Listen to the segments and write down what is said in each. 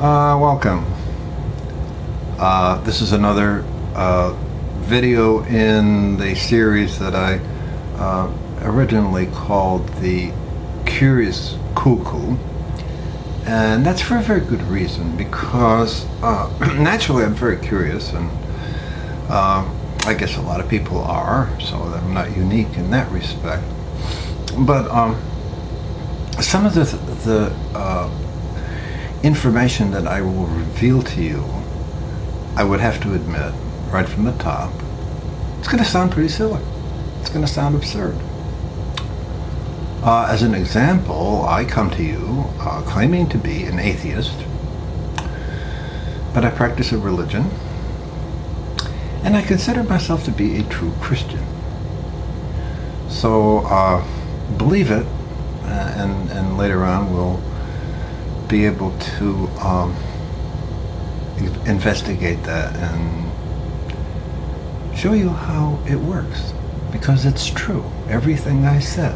Welcome. This is another video in the series that I originally called the Curious Cuckoo, and that's for a very good reason, because naturally I'm very curious, and I guess a lot of people are, so I'm not unique in that respect. But some of the information that I will reveal to you, I would have to admit right from the top, it's going to sound pretty silly. It's going to sound absurd. As an example, I come to you claiming to be an atheist, but I practice a religion, and I consider myself to be a true Christian. So believe it, and later on we'll be able to investigate that and show you how it works, because it's true. Everything I said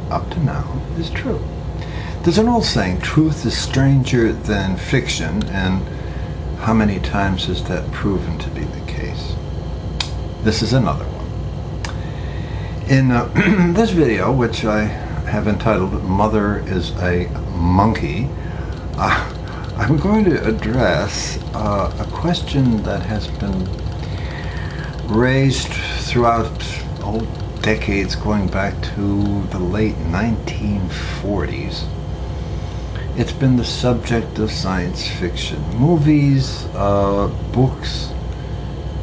up to now is true. There's an old saying, truth is stranger than fiction, and how many times has that proven to be the case? This is another one. In this video, which I have entitled Mother is a Monkey, I'm going to address a question that has been raised throughout decades going back to the late 1940s. It's been the subject of science fiction movies, books,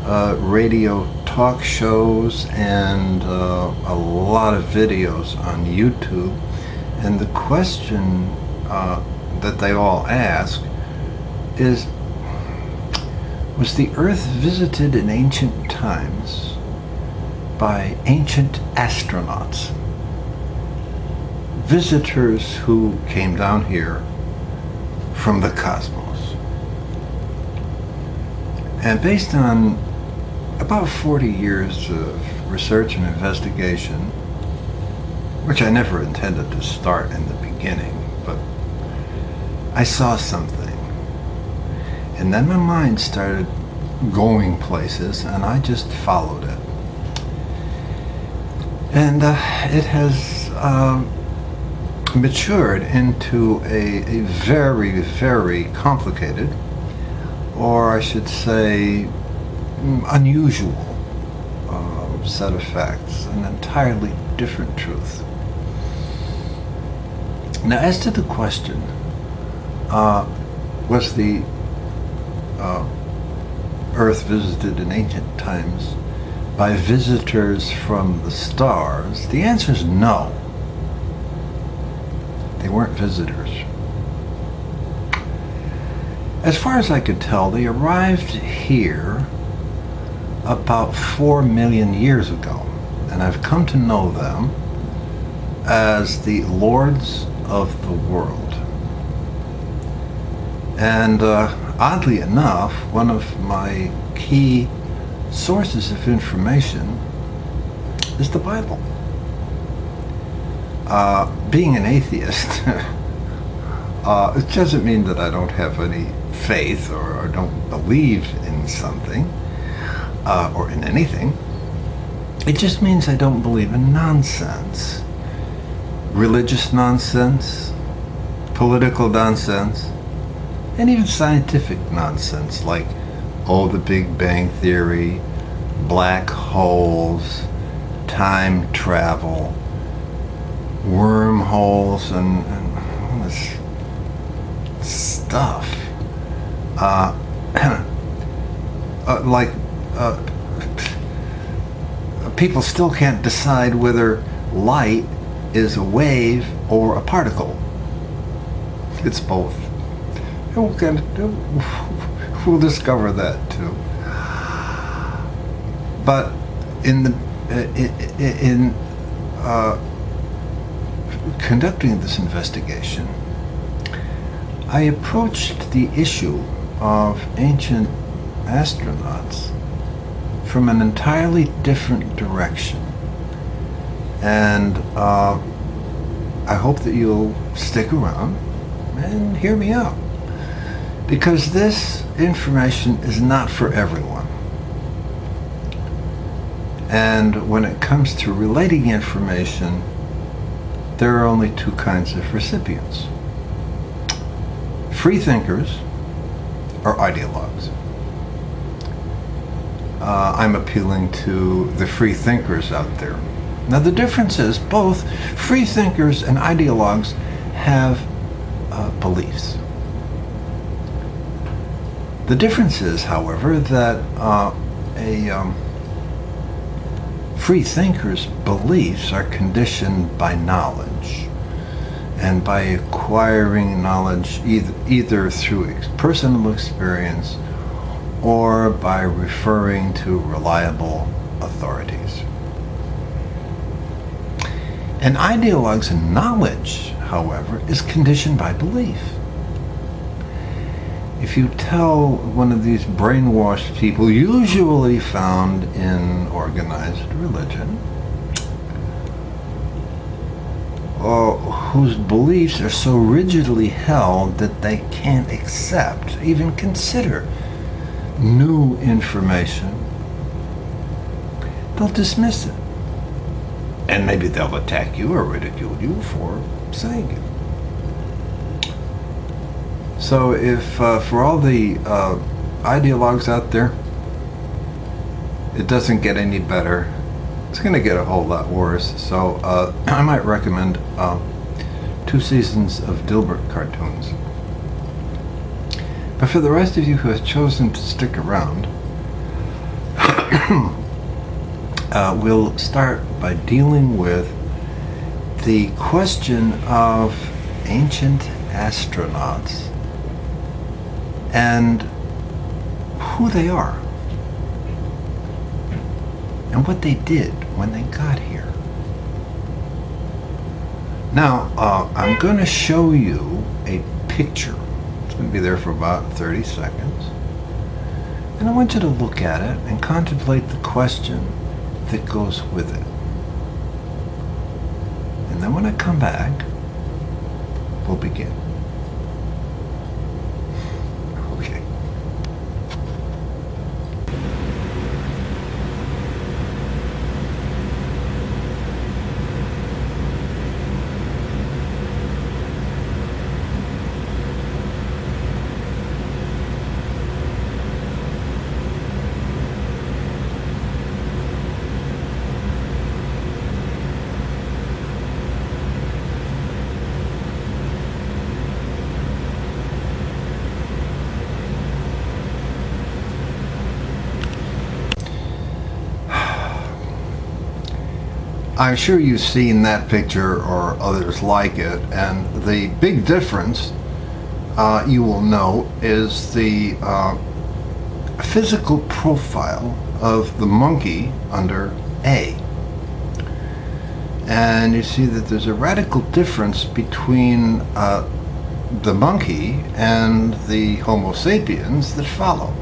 radio talk shows, and a lot of videos on YouTube. And the question that they all ask is, was the Earth visited in ancient times by ancient astronauts? Visitors who came down here from the cosmos. And based on about 40 years of research and investigation, which I never intended to start in the beginning, but I saw something, and then my mind started going places, and I just followed it. And it has matured into a very, very complicated, or I should say unusual set of facts, an entirely different truth. Now, as to the question, was the Earth visited in ancient times by visitors from the stars? The answer is no. They weren't visitors. As far as I could tell, they arrived here about 4 million years ago, and I've come to know them as the Lords of the World. And oddly enough, one of my key sources of information is the Bible. Being an atheist, it doesn't mean that I don't have any faith or don't believe in something or in anything. It just means I don't believe in nonsense. Religious nonsense, political nonsense, and even scientific nonsense like, oh, the Big Bang Theory, black holes, time travel, wormholes, and all this stuff. People still can't decide whether light is a wave or a particle. It's both. We'll discover that too. But in conducting this investigation, I approached the issue of ancient astronauts from an entirely different direction. And I hope that you'll stick around and hear me out. Because this information is not for everyone. And when it comes to relating information, there are only two kinds of recipients: free thinkers or ideologues. I'm appealing to the free thinkers out there. Now the difference is both free thinkers and ideologues have beliefs. The difference is, however, that free thinkers' beliefs are conditioned by knowledge, and by acquiring knowledge either through personal experience or by referring to reliable authorities. An ideologue's knowledge, however, is conditioned by belief. If you tell one of these brainwashed people, usually found in organized religion, whose beliefs are so rigidly held that they can't accept, even consider new information, they'll dismiss it. And maybe they'll attack you or ridicule you for saying it. So if for all the ideologues out there, it doesn't get any better, it's going to get a whole lot worse. So I might recommend 2 seasons of Dilbert cartoons. But for the rest of you who have chosen to stick around, we'll start by dealing with the question of ancient astronauts and who they are and what they did when they got here. Now, I'm going to show you a picture. It's going to be there for about 30 seconds. And I want you to look at it and contemplate the question that goes with it. And then when I come back, we'll begin. Okay. I'm sure you've seen that picture or others like it, and the big difference you will note is the physical profile of the monkey under A. And you see that there's a radical difference between the monkey and the Homo sapiens that follow.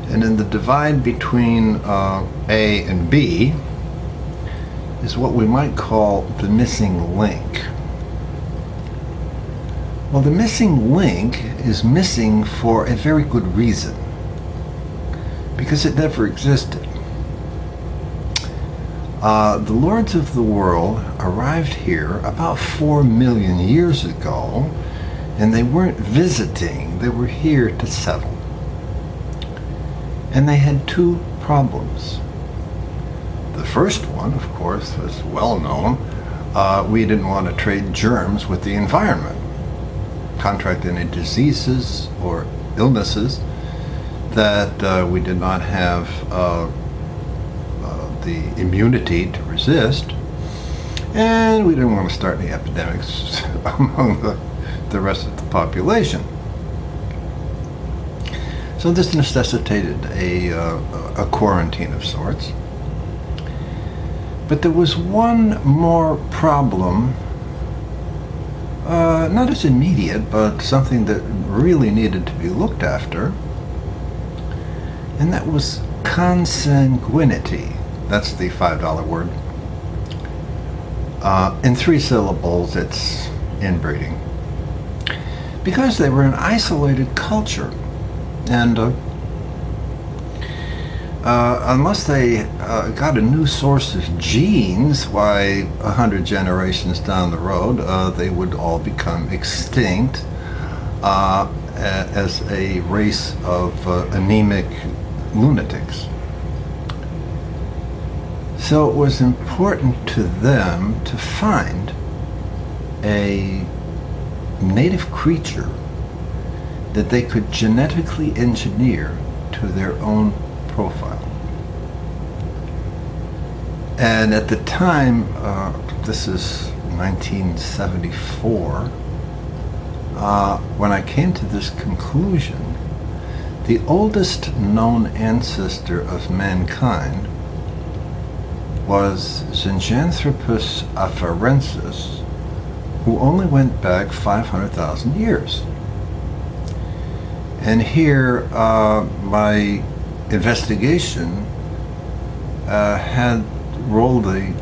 And in the divide between A and B is what we might call the missing link. Well, the missing link is missing for a very good reason, because it never existed. The lords of the world arrived here about 4 million years ago, and they weren't visiting, they were here to settle. And they had 2 problems. The first one, of course, was well known. We didn't want to trade germs with the environment, contract any diseases or illnesses that we did not have the immunity to resist, and we didn't want to start any epidemics among the rest of the population. So this necessitated a quarantine of sorts. But there was one more problem, not as immediate, but something that really needed to be looked after, and that was consanguinity. That's the $5 word. In 3 syllables, it's inbreeding. because they were an isolated culture. And unless they got a new source of genes, why 100 generations down the road, they would all become extinct as a race of anemic lunatics. So it was important to them to find a native creature that they could genetically engineer to their own profile. And at the time, this is 1974, when I came to this conclusion, the oldest known ancestor of mankind was Zinjanthropus afarensis, who only went back 500,000 years. And here, my investigation had rolled the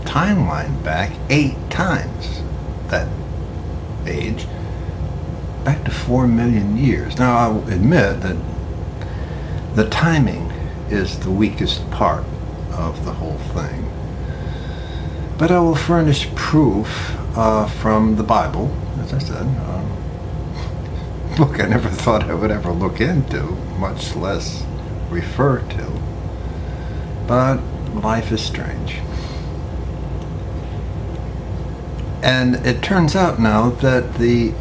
timeline back 8 times that age, back to 4 million years. Now, I'll admit that the timing is the weakest part of the whole thing. But I will furnish proof from the Bible, as I said, book I never thought I would ever look into, much less refer to. But life is strange. And it turns out now that the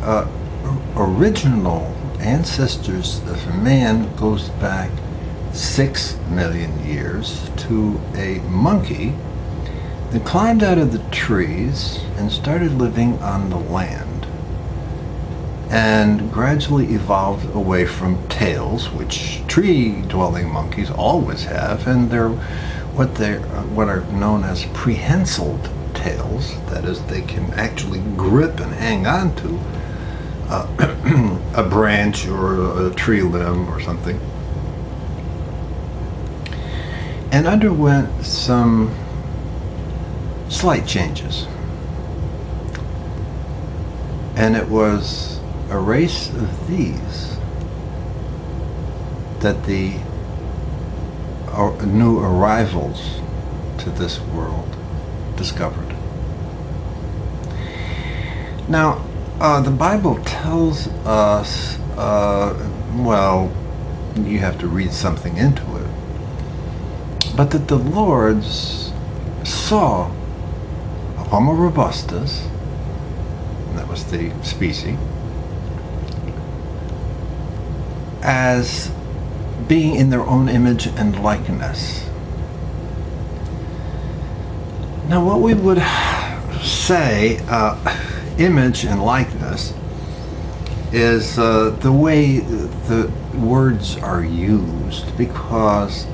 original ancestors of man goes back 6 million years to a monkey that climbed out of the trees and started living on the land, and gradually evolved away from tails, which tree-dwelling monkeys always have, and they're what are known as prehensile tails. That is, they can actually grip and hang on to a branch or a tree limb or something, and underwent some slight changes. And it was a race of these that the new arrivals to this world discovered. Now, the Bible tells us, well, you have to read something into it, but that the Lords saw Homo robustus, and that was the species, as being in their own image and likeness. Now, what we would say, image and likeness, is the way the words are used, because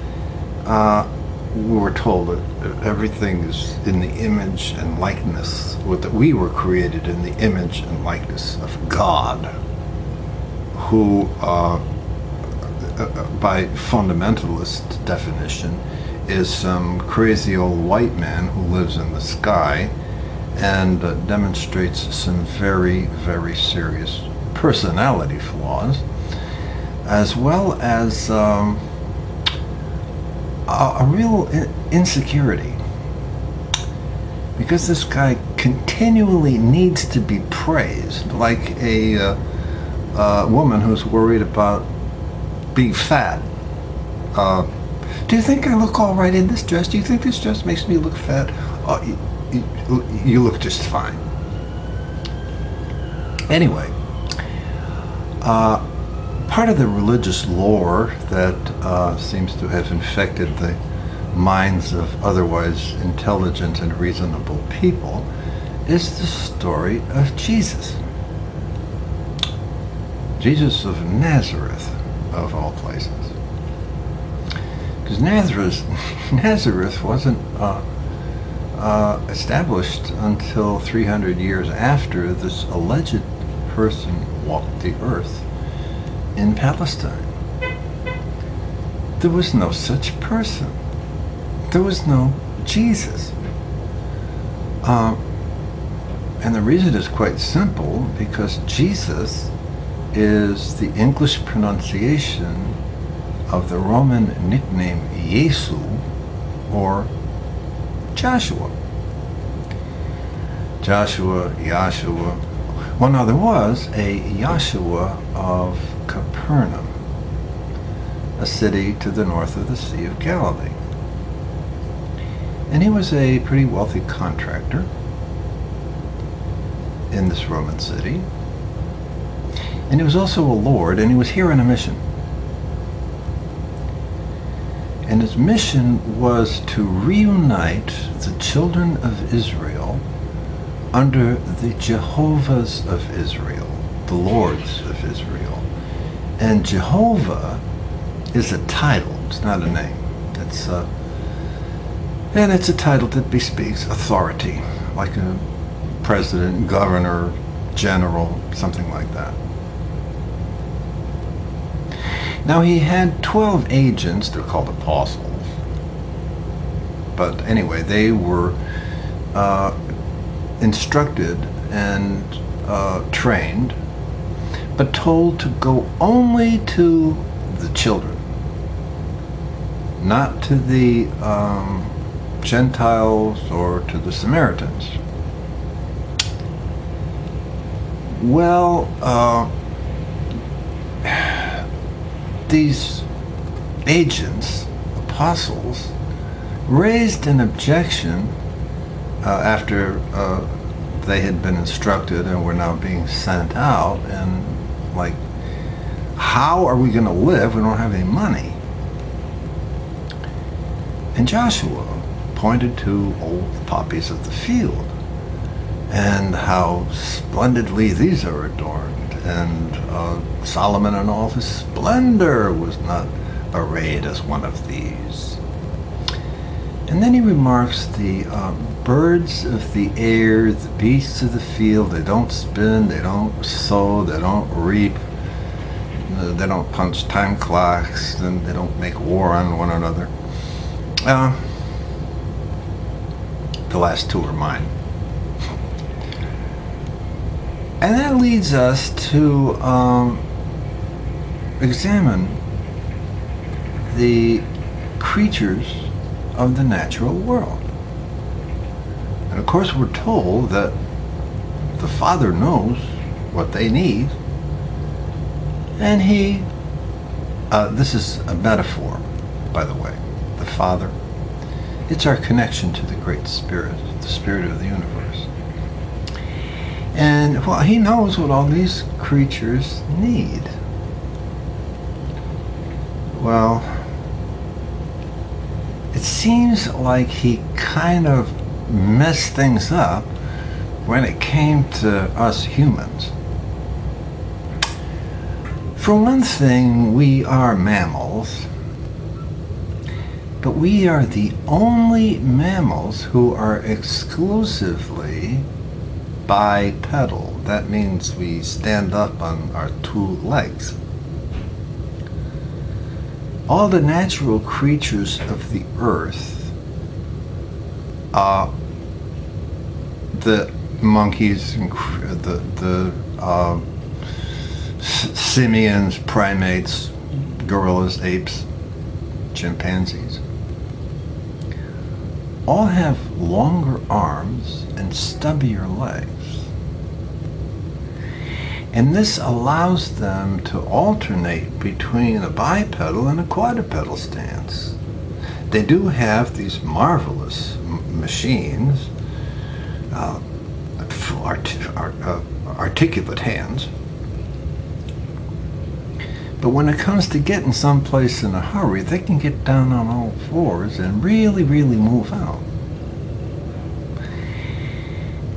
we were told that everything is in the image and likeness, that we were created in the image and likeness of God, who, by fundamentalist definition, is some crazy old white man who lives in the sky and demonstrates some very, very serious personality flaws, as well as a real insecurity, because this guy continually needs to be praised, like a woman who's worried about being fat. Do you think I look all right in this dress? Do you think this dress makes me look fat? Oh, you look just fine. Anyway, part of the religious lore that seems to have infected the minds of otherwise intelligent and reasonable people is the story of Jesus. Jesus of Nazareth, of all places. Because Nazareth wasn't established until 300 years after this alleged person walked the earth in Palestine. There was no such person. There was no Jesus. And the reason is quite simple, because Jesus is the English pronunciation of the Roman nickname Jesu, or Joshua. Yahshua. Well, now there was a Yahshua of Capernaum, a city to the north of the Sea of Galilee. And he was a pretty wealthy contractor in this Roman city. And he was also a lord, and he was here on a mission. And his mission was to reunite the children of Israel under the Jehovahs of Israel, the Lords of Israel. And Jehovah is a title, it's not a name. And it's a title that bespeaks authority, like a president, governor, general, something like that. Now he had 12 agents, they're called apostles. But anyway, they were instructed and trained, but told to go only to the children, not to the Gentiles or to the Samaritans. Well, these agents, apostles, raised an objection after they had been instructed and were now being sent out, and like, how are we going to live? We don't have any money. And Joshua pointed to old poppies of the field and how splendidly these are adorned, and Solomon in all his splendor was not arrayed as one of these. And then he remarks the birds of the air, the beasts of the field, they don't spin, they don't sow, they don't reap, they don't punch time clocks, and they don't make war on one another. The last two are mine. And that leads us to examine the creatures of the natural world. And of course we're told that the Father knows what they need, and he, this is a metaphor, by the way, the Father. It's our connection to the Great Spirit, the Spirit of the universe. And well, he knows what all these creatures need. Well, it seems like he kind of messed things up when it came to us humans. For one thing, we are mammals, but we are the only mammals who are exclusively bipedal. That means we stand up on our two legs. All the natural creatures of the earth, the monkeys, the simians, primates, gorillas, apes, chimpanzees, all have longer arms and stubbier legs. And this allows them to alternate between a bipedal and a quadrupedal stance. They do have these marvelous machines, articulate hands. But when it comes to getting someplace in a hurry, they can get down on all fours and really, really move out.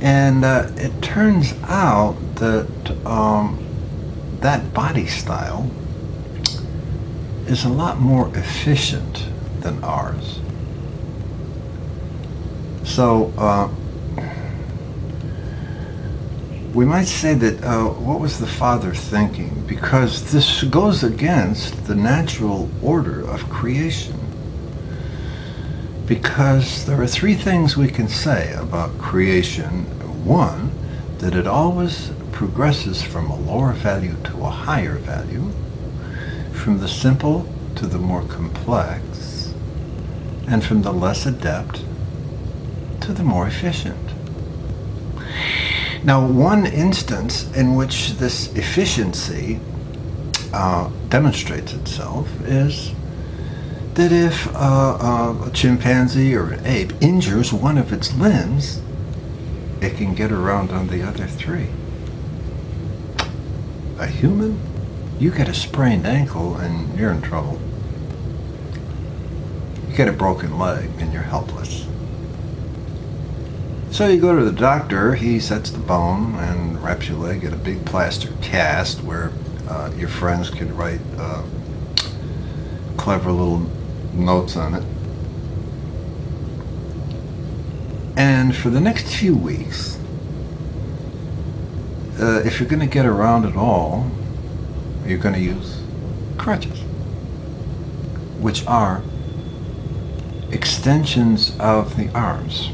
And it turns out that that body style is a lot more efficient than ours. So we might say that what was the Father thinking? Because this goes against the natural order of creation. Because there are three things we can say about creation. One, that it always progresses from a lower value to a higher value, from the simple to the more complex, and from the less adept to the more efficient. Now, one instance in which this efficiency demonstrates itself is that if a chimpanzee or an ape injures one of its limbs, it can get around on the other three. A human, you get a sprained ankle and you're in trouble. You get a broken leg and you're helpless. So you go to the doctor, he sets the bone and wraps your leg in a big plaster cast where your friends can write clever little notes on it. And for the next few weeks, if you're going to get around at all, you're going to use crutches, which are extensions of the arms.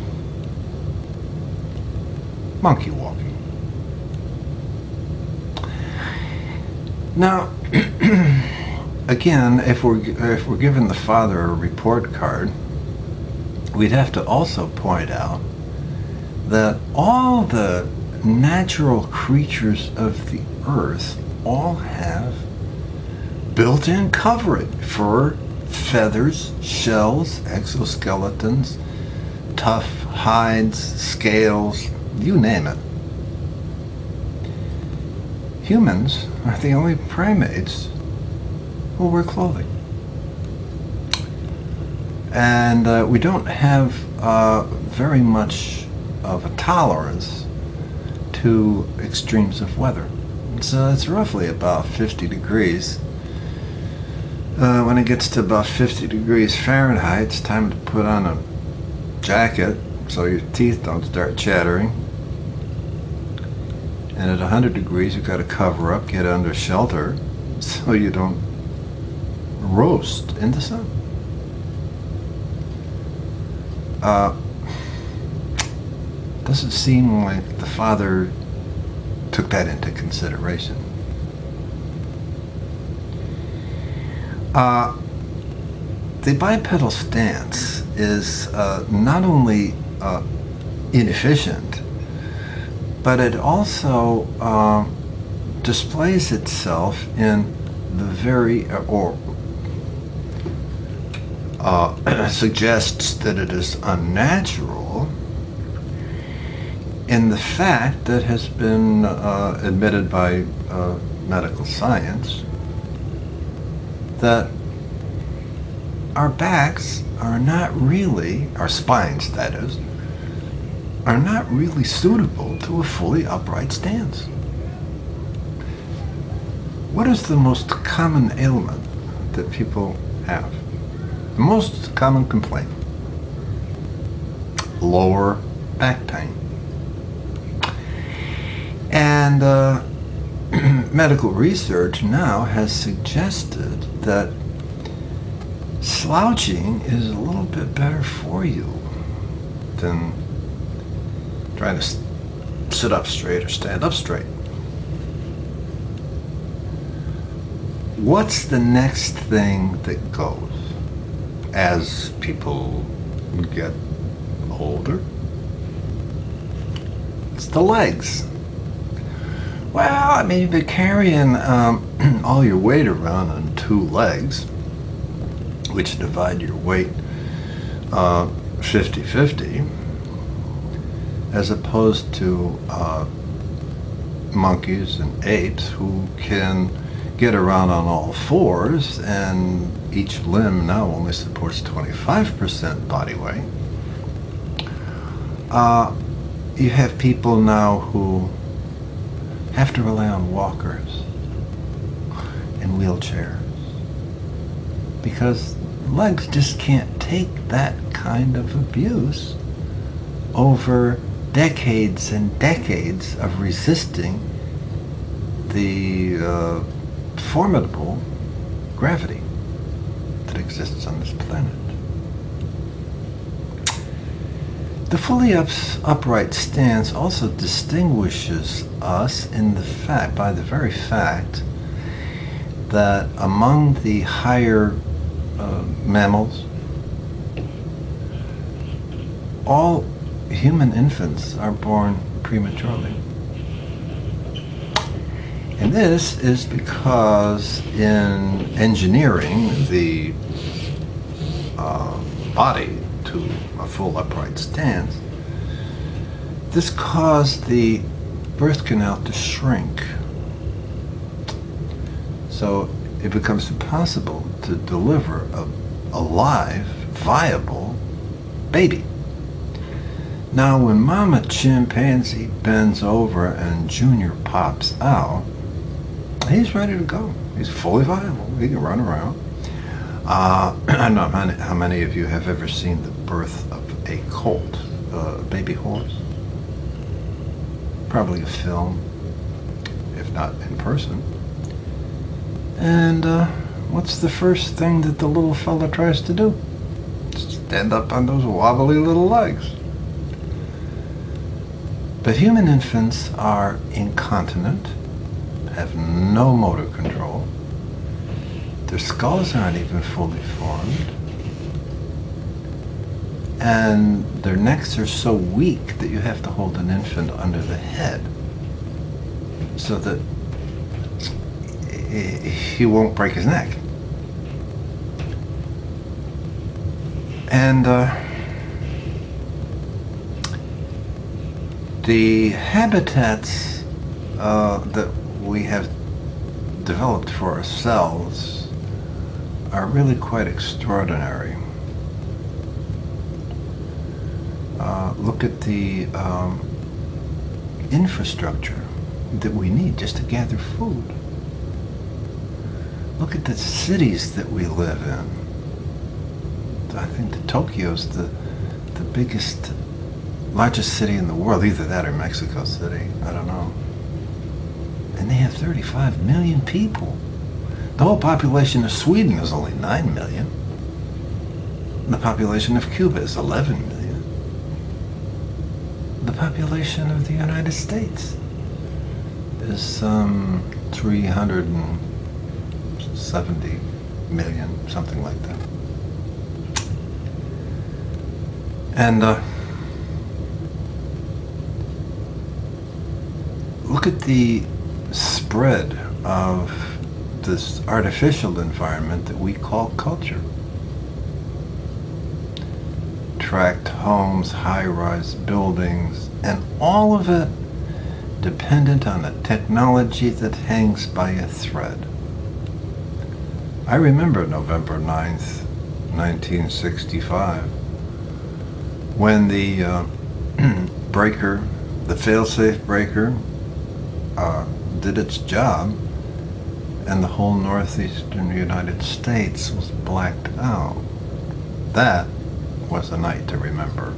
Monkey walking. Now, again, if we're given the father a report card, we'd have to also point out that all the natural creatures of the earth all have built-in covering: fur, feathers, shells, exoskeletons, tough hides, scales, you name it. Humans are the only primates who wear clothing. And we don't have very much of a tolerance to extremes of weather. So it's roughly about 50 degrees. When it gets to about 50 degrees Fahrenheit, it's time to put on a jacket so your teeth don't start chattering. And at 100 degrees, you've got to cover up, get under shelter, so you don't roast in the sun. Doesn't seem like the father took that into consideration. The bipedal stance is not only inefficient, but it also displays itself in the very, suggests that it is unnatural in the fact that has been admitted by medical science that our backs are not really, our spines that is, are not really suitable to a fully upright stance. What is the most common ailment that people have? The most common complaint? Lower back pain. And medical research now has suggested that slouching is a little bit better for you than trying to sit up straight or stand up straight. What's the next thing that goes as people get older? It's the legs. Well, I mean, you've been carrying all your weight around on two legs, which divide your weight 50-50, as opposed to monkeys and apes who can get around on all fours, and each limb now only supports 25% body weight. You have people now who have to rely on walkers and wheelchairs because legs just can't take that kind of abuse over decades and decades of resisting the formidable gravity that exists on this planet. The fully upright stance also distinguishes us in the fact, by the very fact that among the higher mammals, all human infants are born prematurely. And this is because in engineering the body to a full upright stance, this caused the birth canal to shrink. So it becomes impossible to deliver a live, viable baby. Now, when Mama Chimpanzee bends over and Junior pops out, he's ready to go. He's fully viable. He can run around. I don't know how many of you have ever seen the birth of a colt, a baby horse. Probably a film, if not in person. And what's the first thing that the little fella tries to do? Stand up on those wobbly little legs. But human infants are incontinent, have no motor control. Their skulls aren't even fully formed. And their necks are so weak that you have to hold an infant under the head so that he won't break his neck. And the habitats that we have developed for ourselves are really quite extraordinary. Look at the infrastructure that we need just to gather food. Look at the cities that we live in. I think that Tokyo's the biggest, largest city in the world, either that or Mexico City, I don't know. And they have 35 million people. The whole population of Sweden is only 9 million. And the population of Cuba is 11 million. The population of the United States is 370 million, something like that. And look at the spread of this artificial environment that we call culture. Tract homes, high-rise buildings, and all of it dependent on a technology that hangs by a thread. I remember November 9th, 1965, when the breaker, the fail-safe breaker, did its job, and the whole northeastern United States was blacked out. That was a night to remember.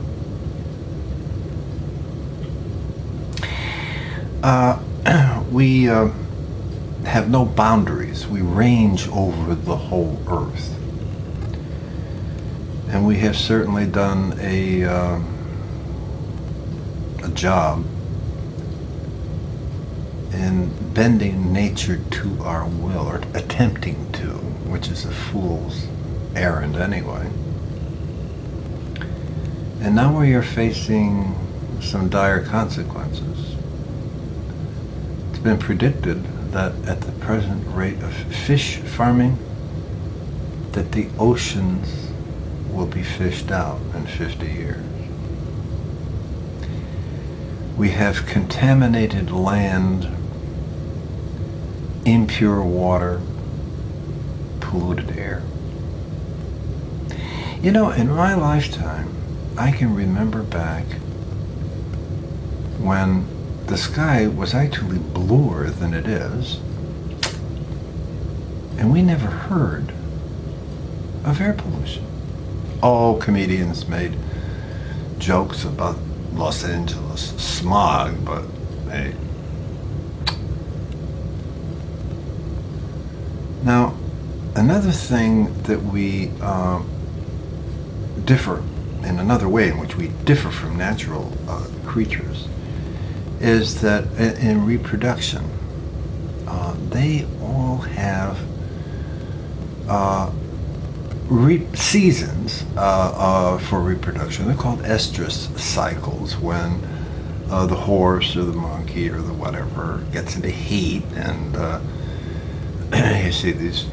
We have no boundaries. We range over the whole earth. And we have certainly done a job in bending nature to our will, or attempting to, which is a fool's errand anyway. And now we are facing some dire consequences. It's been predicted that at the present rate of fish farming, that the oceans will be fished out in 50 years. We have contaminated land, impure water, polluted air. You know, in my lifetime, I can remember back when the sky was actually bluer than it is, and we never heard of air pollution. Oh, comedians made jokes about Los Angeles smog, but hey. Now, another thing that we differ in another way in which we differ from natural creatures is that in reproduction, they all have seasons for reproduction. They're called estrus cycles, when the horse or the monkey or the whatever gets into heat, and you see these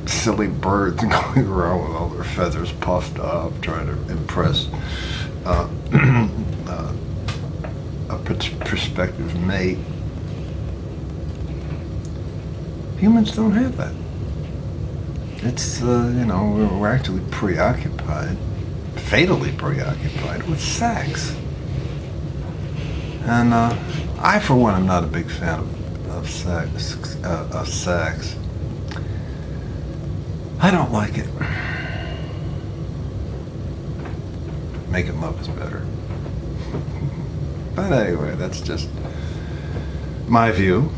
silly birds going around with all their feathers puffed up, trying to impress a prospective mate. Humans don't have that. It's, we're actually preoccupied, fatally preoccupied with sex. And I, for one, am not a big fan of sex. I don't like it. Making love is better. But anyway, that's just my view.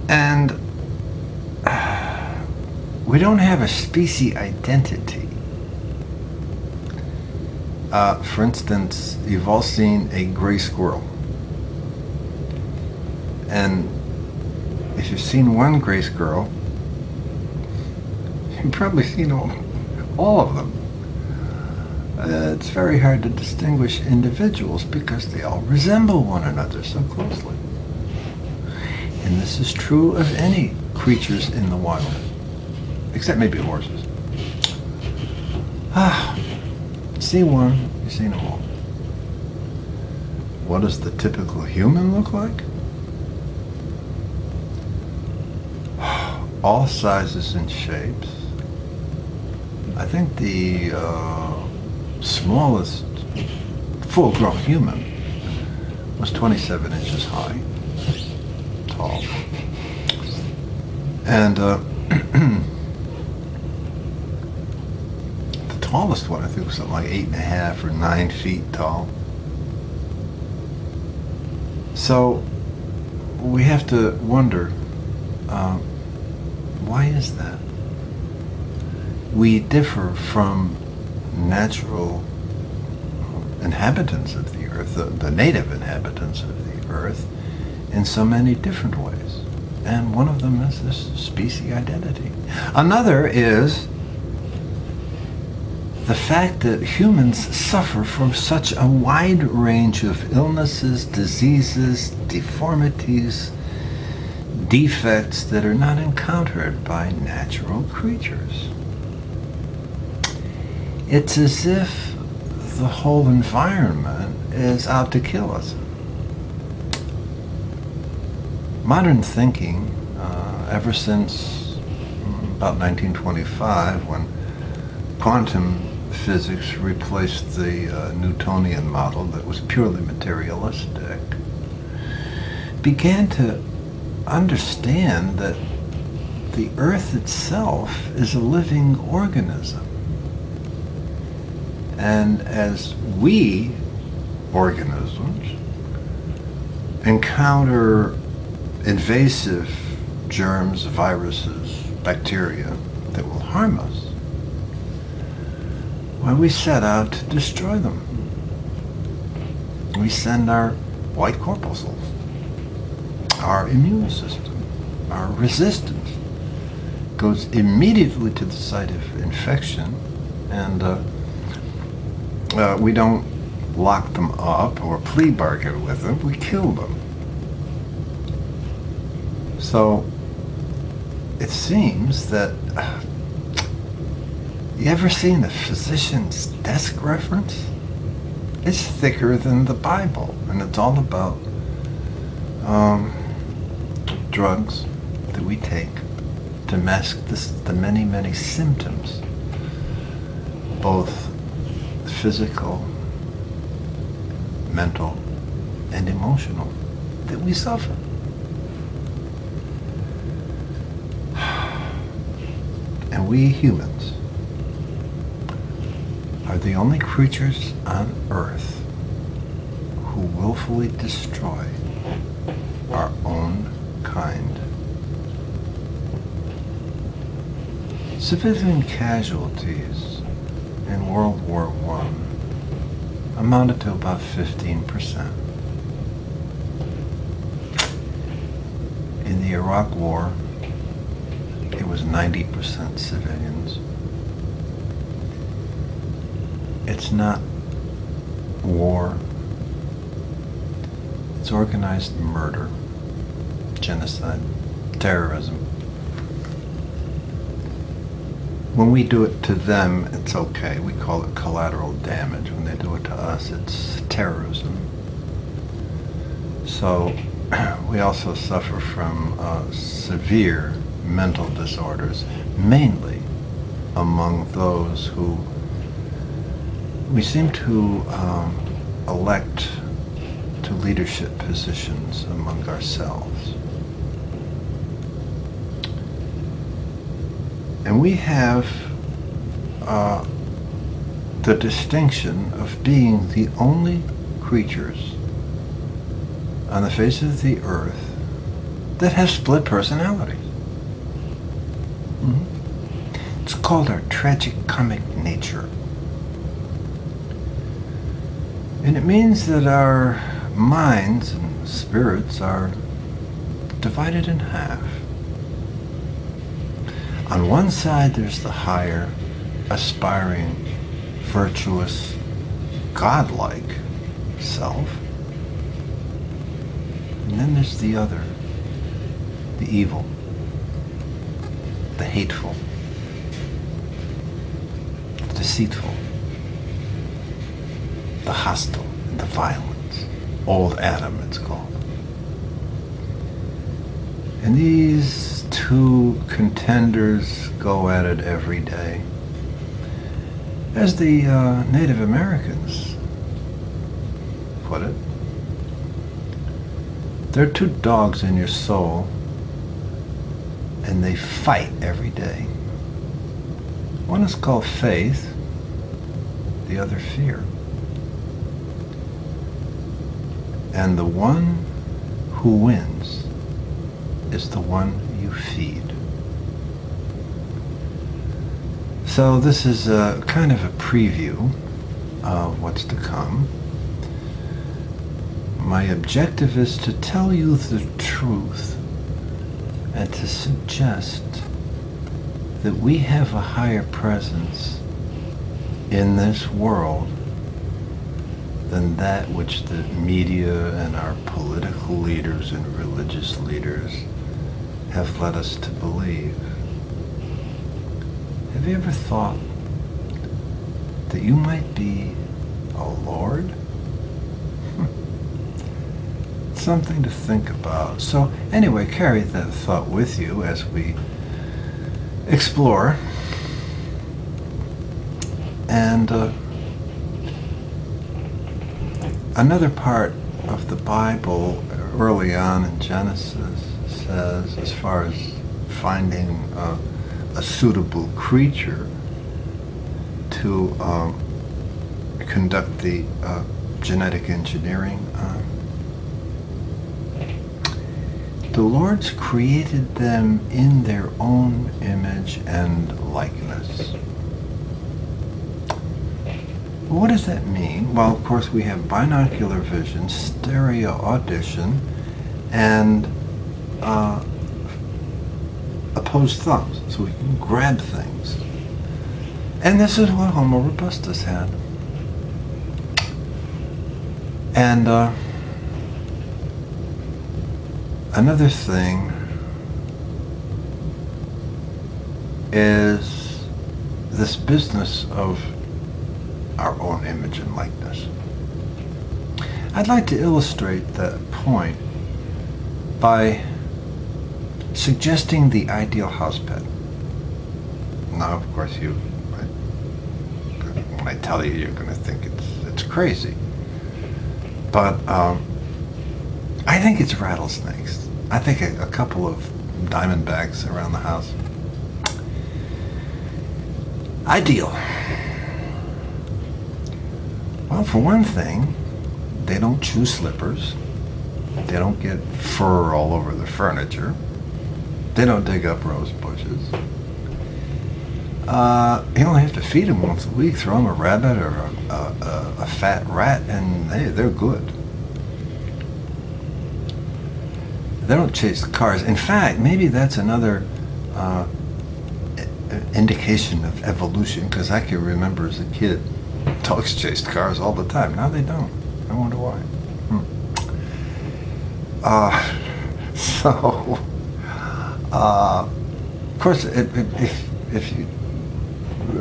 And we don't have a species identity. For instance, you've all seen a gray squirrel. And if you've seen one gray squirrel, you've probably seen all of them. It's very hard to distinguish individuals because they all resemble one another so closely. And this is true of any creatures in the wild, except maybe horses. See one, you've seen them all. What does the typical human look like? All sizes and shapes. I think the smallest full-grown human was 27 inches high. Tall. And the tallest one, I think, was something like 8.5 or 9 feet tall. So we have to wonder, why is that? We differ from natural inhabitants of the earth, the native inhabitants of the earth, in so many different ways. And one of them is this species identity. Another is the fact that humans suffer from such a wide range of illnesses, diseases, deformities, defects that are not encountered by natural creatures. It's as if the whole environment is out to kill us. Modern thinking, ever since about 1925, when quantum physics replaced the Newtonian model that was purely materialistic, began to understand that the Earth itself is a living organism. And as we, organisms, encounter invasive germs, viruses, bacteria that will harm us, why, we set out to destroy them. We send our white corpuscles, our immune system, our resistance goes immediately to the site of infection, and we don't lock them up or plea bargain with them, we kill them. So it seems that, you ever seen a physician's desk reference? It's thicker than the Bible, and it's all about drugs that we take to mask the many, many symptoms, both physical, mental, and emotional, that we suffer. And we humans are the only creatures on Earth who willfully destroy our own kind. Civilian casualties in World War I amounted to about 15%. In the Iraq War, it was 90% civilians. It's not war. It's organized murder, genocide, terrorism. When we do it to them, it's okay. We call it collateral damage. When they do it to us, it's terrorism. So we also suffer from severe mental disorders, mainly among those who we seem to elect to leadership positions among ourselves. And we have the distinction of being the only creatures on the face of the earth that have split personalities. It's called our tragic comic nature. And it means that our minds and spirits are divided in half. On one side, there's the higher, aspiring, virtuous, godlike self. And then there's the other, the evil, the hateful, the deceitful, the hostile, and the violent. Old Adam, it's called. And these two contenders go at it every day. As the Native Americans put it, there are two dogs in your soul, and they fight every day. One is called faith, the other fear. And the one who wins is the one you feed. So this is a kind of a preview of what's to come. My objective is to tell you the truth and to suggest that we have a higher presence in this world than that which the media and our political leaders and religious leaders have led us to believe. Have you ever thought that you might be a lord? Something to think about. So anyway, carry that thought with you as we explore. And another part of the Bible early on in Genesis says, as far as finding a suitable creature to conduct the genetic engineering on, the Lord's created them in their own image and likeness. Well, what does that mean? Well, of course, we have binocular vision, stereo audition, and opposed thumbs, so we can grab things. And this is what Homo robustus had. And another thing is this business of our own image and likeness. I'd like to illustrate that point by suggesting the ideal house pet. Now, of course, when I tell you, you're going to think it's crazy. But I think it's rattlesnakes. I think a couple of diamondbacks around the house. Ideal. Well, for one thing, they don't chew slippers. They don't get fur all over the furniture. They don't dig up rose bushes. You only have to feed them once a week. Throw them a rabbit or a fat rat, and hey, they're good. They don't chase cars. In fact, maybe that's another indication of evolution, because I can remember as a kid, dogs chased cars all the time. Now they don't. I wonder why. Of course, if you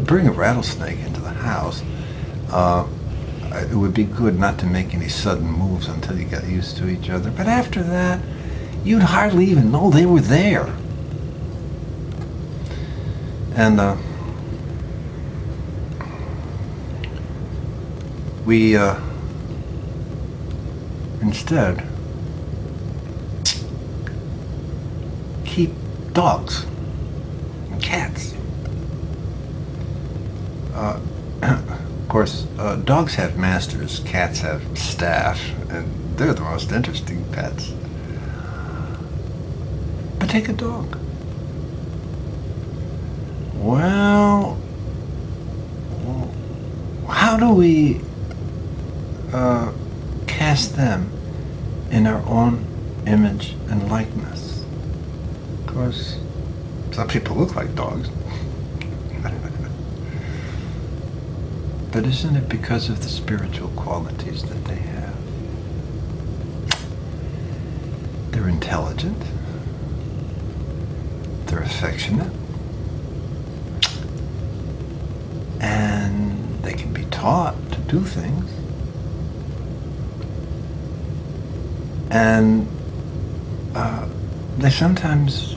bring a rattlesnake into the house, it would be good not to make any sudden moves until you got used to each other. But after that, you'd hardly even know they were there. And we instead keep dogs and cats. Of course, dogs have masters, cats have staff, and they're the most interesting pets. But take a dog. Well, how do we cast them in our own image and likeness? Of course, some people look like dogs. But isn't it because of the spiritual qualities that they have? They're intelligent. They're affectionate. And they can be taught to do things. And they sometimes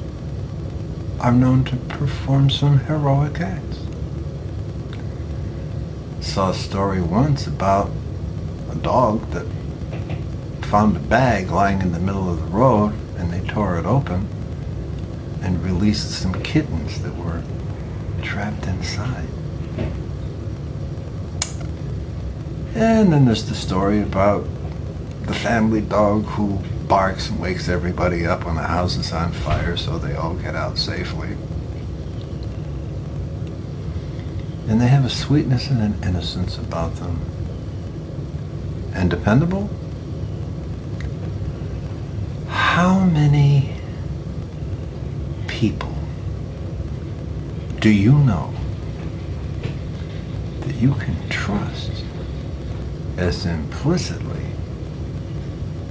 are known to perform some heroic acts. Saw a story once about a dog that found a bag lying in the middle of the road, and they tore it open and released some kittens that were trapped inside. And then there's the story about the family dog who barks and wakes everybody up when the house is on fire, so they all get out safely. And they have a sweetness and an innocence about them. And dependable? How many people do you know that you can trust as implicitly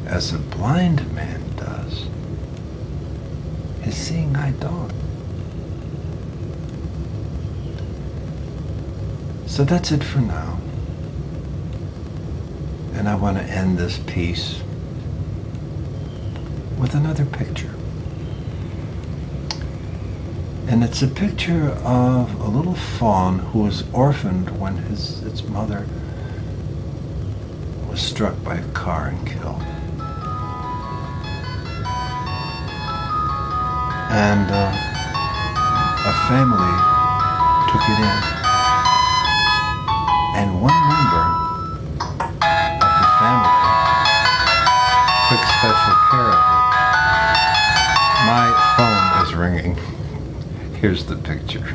as a blind man does his seeing-eye dog? So that's it for now. And I want to end this piece with another picture. And it's a picture of a little fawn who was orphaned when its mother was struck by a car and killed. And a family took it in. And one member of the family took special care of it. My phone is ringing. Here's the picture.